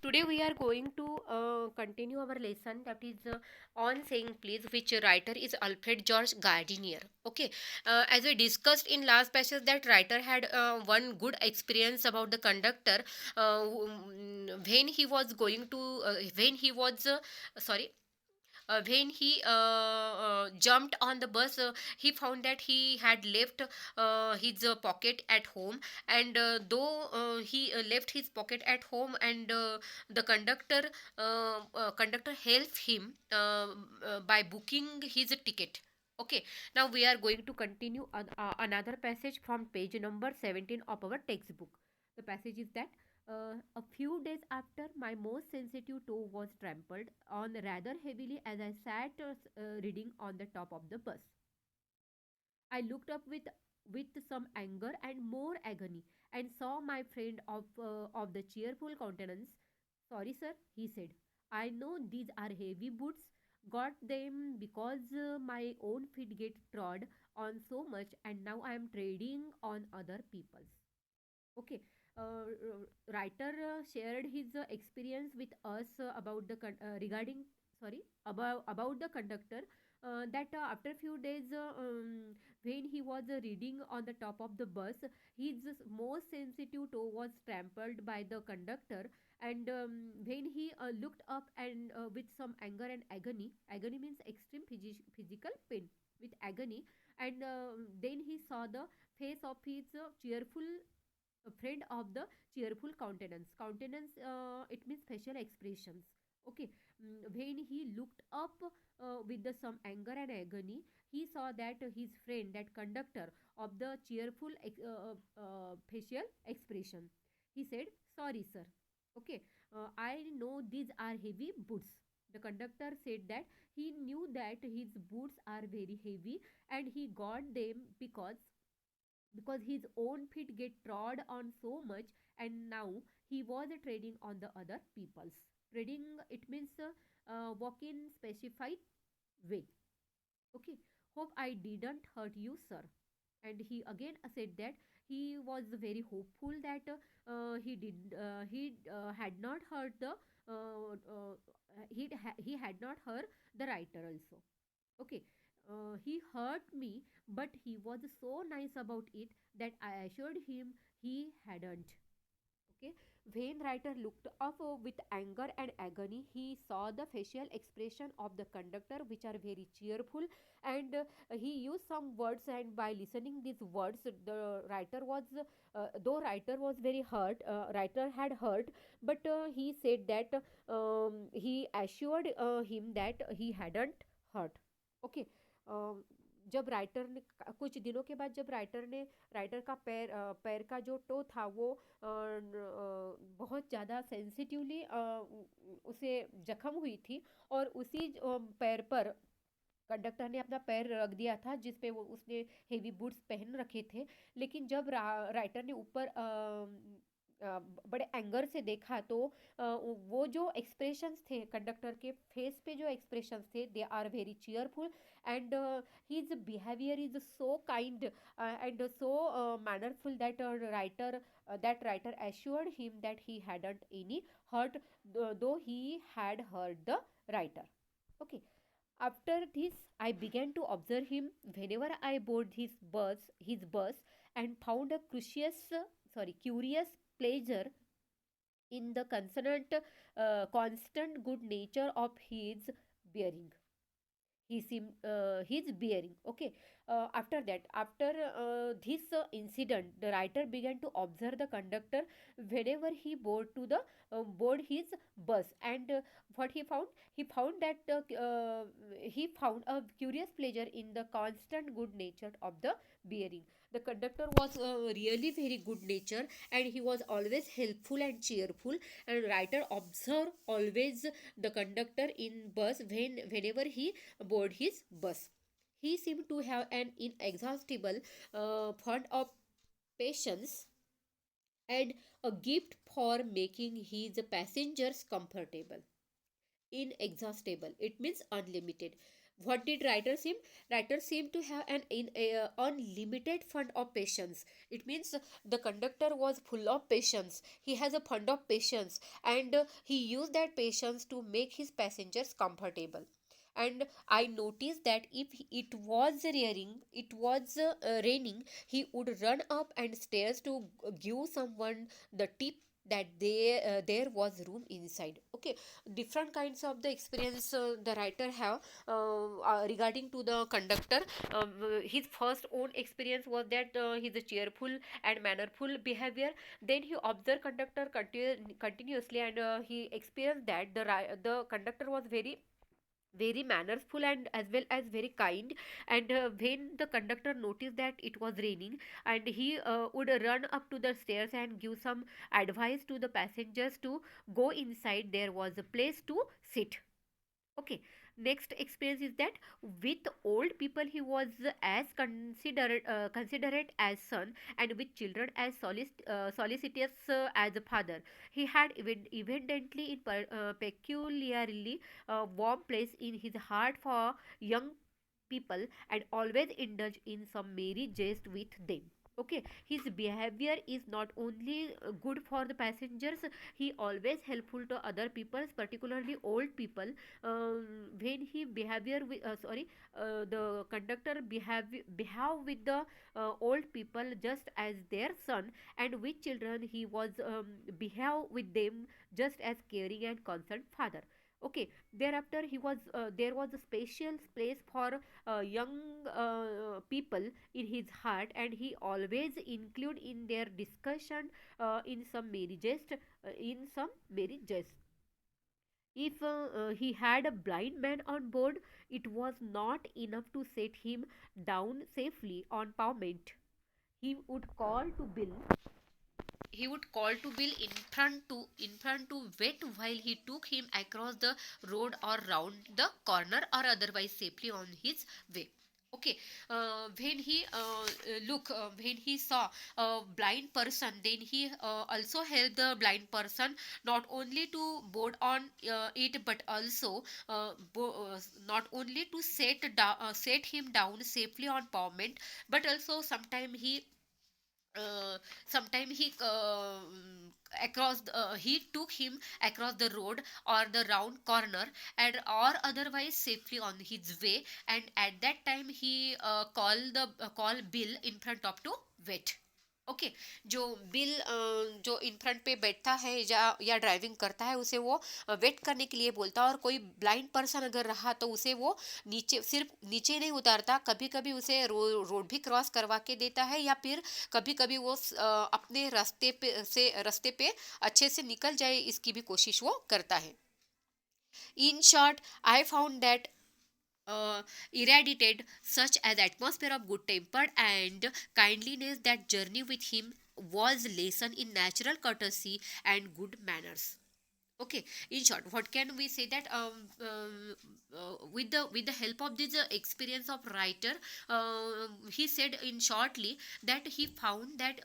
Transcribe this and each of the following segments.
Today we are going to continue our lesson that is on saying please, which writer is Alfred George Gardiner. Okay, as we discussed in last passage that writer had one good experience about the conductor when he was going to when he was sorry when he jumped on the bus, he found that he had left his pocket at home, and though he left his pocket at home, and the conductor helped him by booking his ticket. Okay, now we are going to continue another passage from page number 17 of our textbook. The passage is that a few days after, my most sensitive toe was trampled on rather heavily as I sat reading on the top of the bus. I looked up with some anger and more agony, and saw my friend of the cheerful countenance. Sorry, sir, he said. I know these are heavy boots. Got them because my own feet get trod on so much, and now I am trading on other people's. Okay. Writer shared his experience with us about regarding sorry about the conductor, that after few days, when he was reading on the top of the bus, his most sensitive toe was trampled by the conductor, and when he looked up and with some anger and agony means extreme physical pain with agony, and then he saw the face of his cheerful a friend of the cheerful countenance, it means facial expressions. Okay. When he looked up with the some anger and agony, he saw that his friend, that conductor of the cheerful facial expression. He said, sorry sir. Okay. I know these are heavy boots. The conductor said that he knew that his boots are very heavy, and he got them because his own feet get trod on so much, and now he was trading on the other people's. Trading, it means walk in specified way. Okay. Hope I didn't hurt you, sir. And he again said that he was very hopeful that he had not hurt the he had not hurt the writer also. Okay. He hurt me, but he was so nice about it that I assured him he hadn't. Okay. When writer looked up with anger and agony, he saw the facial expression of the conductor, which are very cheerful, and he used some words. And by listening these words, the writer was, though writer was very hurt, writer had hurt, but he said that he assured him that he hadn't hurt. Okay. जब writer ने कुछ दिनों के बाद, जब writer का पैर का जो टो था वो बहुत ज़्यादा सेंसिटिवली उसे जख्म हुई थी, और उसी पैर पर कंडक्टर ने अपना पैर रख दिया था जिस पे वो उसने हेवी बूट्स पहन रखे थे। लेकिन जब राइटर ने ऊपर बड़े एंगर से देखा, तो वो जो एक्सप्रेशंस थे कंडक्टर के फेस पे, जो एक्सप्रेशंस थे, they are very cheerful, and his behavior is so kind and so mannerful that writer assured him that he hadn't any hurt, though he had hurt the writer. Okay. After this, I began to observe him whenever I board his bus, and found a curious pleasure in the constant good nature of bearing his bearing. Okay. After this incident, the writer began to observe the conductor whenever he board his bus, and what he found that he found a curious pleasure in the constant good nature of the bearing. The conductor was really very good nature, and he was always helpful and cheerful, and writer observe always the conductor in bus whenever he board his bus. He seemed to have an inexhaustible fund of patience, and a gift for making his passengers comfortable. Inexhaustible, it means unlimited. What did writer seem? Writer seemed to have an unlimited fund of patience. It means the conductor was full of patience. He has a fund of patience, and he used that patience to make his passengers comfortable. And I noticed that if it was raining, he would run up and stairs to give someone the tip that there was room inside. Okay, different kinds of the experience the writer have regarding to the conductor. His first own experience was that he's a cheerful and mannerful behavior. Then he observed conductor continuously, and he experienced that the conductor was very mannerful and as well as very kind. And when the conductor noticed that it was raining, and he would run up to the stairs and give some advice to the passengers to go inside, there was a place to sit. Okay, next experience is that with old people he was as considerate as son, and with children as solicitous as a father. He had evidently in peculiarly warm place in his heart for young people, and always indulge in some merry jest with them. Okay, his behavior is not only good for the passengers, he always helpful to other people, particularly old people. When he behavior with the conductor behave with the old people just as their son, and with children he was behave with them just as caring and concerned father. Okay, thereafter he was there was a special place for young people in his heart, and he always include in their discussion in some merry jest. If he had a blind man on board, it was not enough to set him down safely on pavement. He would call to Bill. He would call to Bill in front to wait while he took him across the road or round the corner or otherwise safely on his way. Okay, when he saw a blind person, then he also helped the blind person not only to board on it, but also not only to set him down safely on pavement, but also sometime he took him across the road or the round corner, and or otherwise safely on his way. And at that time he call Bill in front of to wait. Okay, जो bill जो in front पे बैठता है या driving करता है, उसे वो वेट करने के लिए बोलता है। और कोई ब्लाइंड पर्सन अगर रहा तो उसे वो नीचे, सिर्फ नीचे नहीं उतारता, कभी कभी उसे रोड भी क्रॉस करवा के देता है, या फिर कभी कभी वो अपने रास्ते पे अच्छे से निकल जाए, इसकी भी कोशिश वो करता है। In short, I found that irradiated such as atmosphere of good temper and kindliness, that journey with him was lesson in natural courtesy and good manners. Okay, in short, what can we say that with the help of this experience of writer, he said in shortly that he found that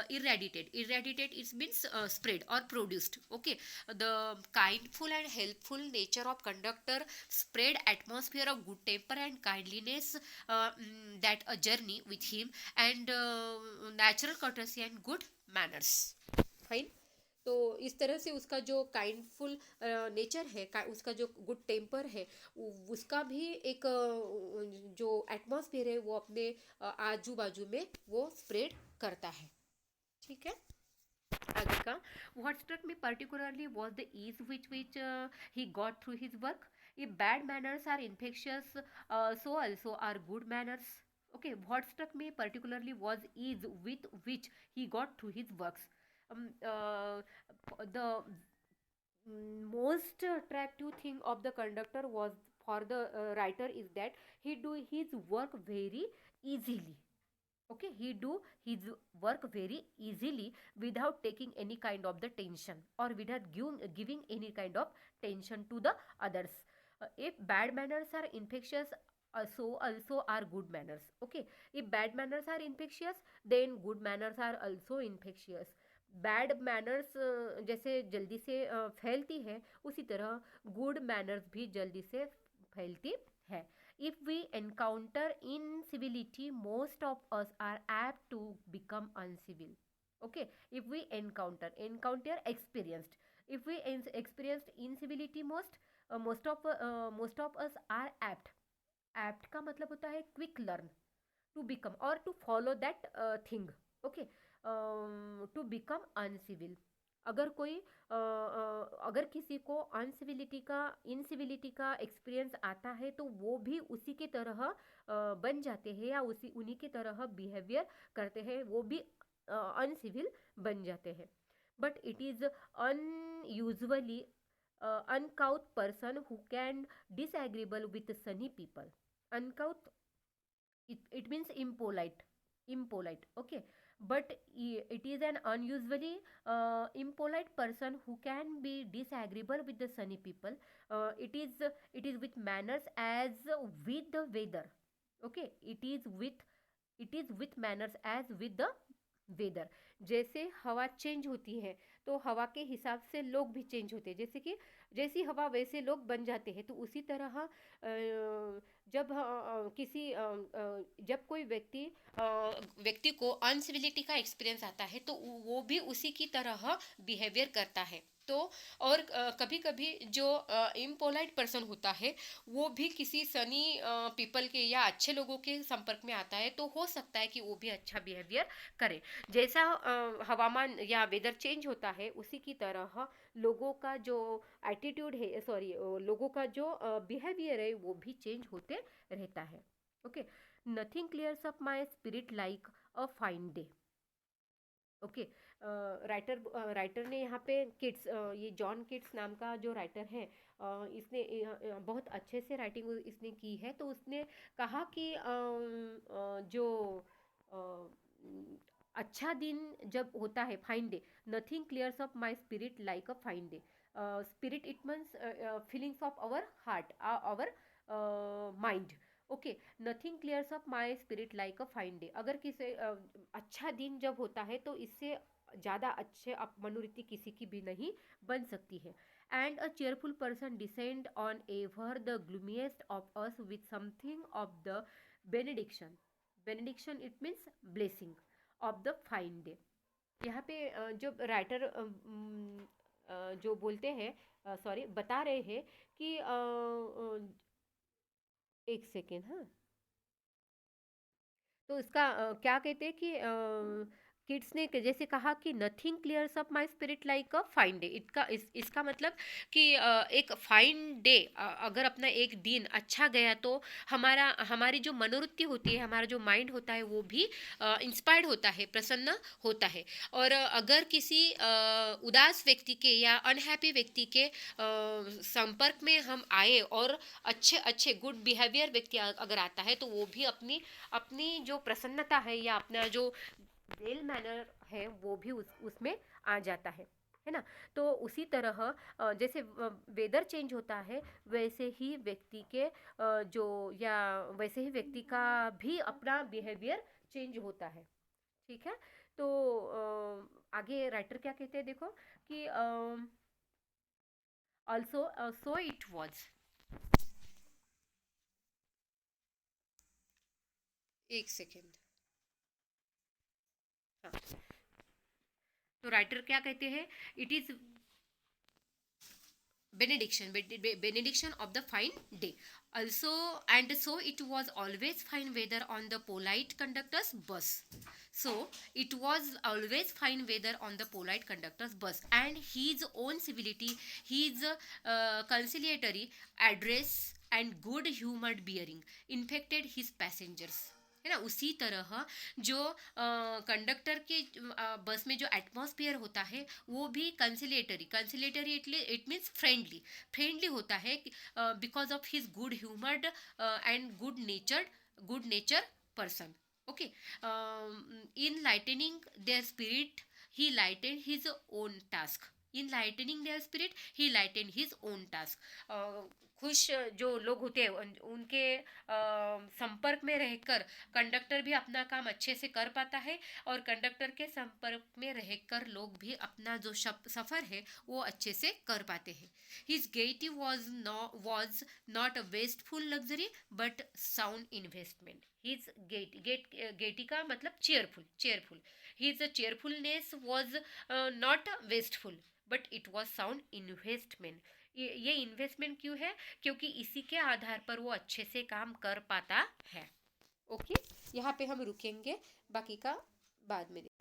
irradiated it means spread or produced. Okay, the kindful and helpful nature of conductor spread atmosphere of good temper and kindliness, that a journey with him, and natural courtesy and good manners. Fine. तो इस तरह से उसका जो काइंडफुल nature है, उसका जो good temper है, उसका भी एक जो एटमॉस्फेयर है वो अपने आजू बाजू में वो स्प्रेड करता है। ठीक है, आगे का। What struck me particularly was the ease with which he got through his work. If bad manners are infectious, so also are good manners. Okay, what struck me particularly was ease with which he got through his works. The most attractive thing of the conductor was for the writer is that he do his work very easily. Okay, he do his work very easily without taking any kind of the tension, or without giving any kind of tension to the others. If bad manners are infectious, so also are good manners. Okay, if bad manners are infectious, then good manners are also infectious. Bad manners जैसे जल्दी से फैलती है, उसी तरह good manners भी जल्दी से फैलती है। If we encounter incivility, most of us are apt to become uncivil. Okay, if we encounter experienced, if we experienced incivility, most of us are apt का मतलब होता है क्विक लर्न, टू बिकम और to follow that thing, okay, to become uncivil. अगर कोई अगर किसी को इनसिविलिटी का एक्सपीरियंस आता है तो वो भी उसी की तरह बन जाते हैं या उसी उन्हीं की तरह बिहेवियर करते हैं, वो भी अनसिविल बन जाते हैं। But it is unusually uncouth person who can disagreeable with sunny people. Uncouth, it means impolite, okay, but it is an unusually impolite person who can be disagreeable with the sunny people. It is with manners as with the weather, okay, it is with manners as with the weather. जैसे हवा change होती है तो हवा के हिसाब से लोग भी चेंज होते हैं, जैसे कि जैसी हवा वैसे लोग बन जाते हैं। तो उसी तरह जब कोई व्यक्ति को अनसिविलिटी का एक्सपीरियंस आता है तो वो भी उसी की तरह बिहेवियर करता है। तो और कभी कभी जो इम्पोलाइट पर्सन होता है वो भी किसी सनी पीपल के या अच्छे लोगों के संपर्क में आता है तो हो सकता है कि वो भी अच्छा बिहेवियर करे। जैसा हवामान या वेदर चेंज होता है उसी की तरह लोगों का जो एटीट्यूड है, सॉरी, लोगों का जो बिहेवियर है वो भी चेंज होते रहता है। Okay, nothing clears up my spirit like a fine day. Okay, writer ने यहाँ पे किड्स, ये जॉन किड्स नाम का जो राइटर है, इसने बहुत अच्छे से राइटिंग इसने की है। तो उसने कहा कि जो अ, अच्छा दिन जब होता है, fine day, nothing clears up my spirit like a fine day. Spirit it means feelings of our heart, our mind. Okay, nothing clears up my spirit like a fine day. अगर किसी अच्छा दिन जब होता है तो इससे ज़्यादा अच्छे मनोवृत्ति किसी की भी नहीं बन सकती है। And a cheerful person descend on ever the gloomiest of us with something of the benediction. Benediction it means blessing of the fine day. यहाँ पे जो राइटर जो बोलते हैं, सॉरी, बता रहे हैं कि एक सेकेंड, हाँ। तो इसका क्या कहते हैं कि किड्स ने जैसे कहा कि nothing clears up my spirit like a fine day. इसका मतलब कि एक फाइन डे, अगर अपना एक दिन अच्छा गया तो हमारी जो मनोवृत्ति होती है, हमारा जो माइंड होता है वो भी इंस्पायर्ड होता है, प्रसन्न होता है। और अगर किसी उदास व्यक्ति के या अनहैप्पी व्यक्ति के संपर्क में हम आए और अच्छे अच्छे गुड बिहेवियर व्यक्ति अगर आता है तो वो भी अपनी अपनी जो प्रसन्नता है या अपना जो वेल मैनर है वो भी उसमें आ जाता है ना। तो उसी तरह जैसे वेदर चेंज होता है वैसे ही व्यक्ति के जो या वैसे ही व्यक्ति का भी अपना बिहेवियर चेंज होता है। ठीक है, तो आगे राइटर क्या कहते हैं देखो कि ऑल्सो सो इट वॉज। एक सेकेंड, हाँ। तो राइटर क्या कहते हैं, it is benediction of the fine day also, and so it was always fine weather on the polite conductor's bus. So it was always fine weather on the polite conductor's bus, and his own civility, his conciliatory address and good humored bearing infected his passengers, है ना। उसी तरह जो conductor के बस में जो atmosphere होता है वो भी कंसिलेटरी इट मीन्स फ्रेंडली होता है, because of his good humoured and good nature person. Okay, in lightning their spirit he lightened his own task. In lightning their spirit he lightened his own task. खुश जो लोग होते हैं उनके संपर्क में रहकर कंडक्टर भी अपना काम अच्छे से कर पाता है, और कंडक्टर के संपर्क में रहकर लोग भी अपना जो सफर है वो अच्छे से कर पाते हैं. His Getty was not a wasteful luxury but sound investment. His gaiety का मतलब cheerful. His cheerfulness was not wasteful but it was sound investment. ये इन्वेस्टमेंट क्यों है? क्योंकि इसी के आधार पर वो अच्छे से काम कर पाता है. ओके, यहाँ पे हम रुकेंगे, बाकी का बाद में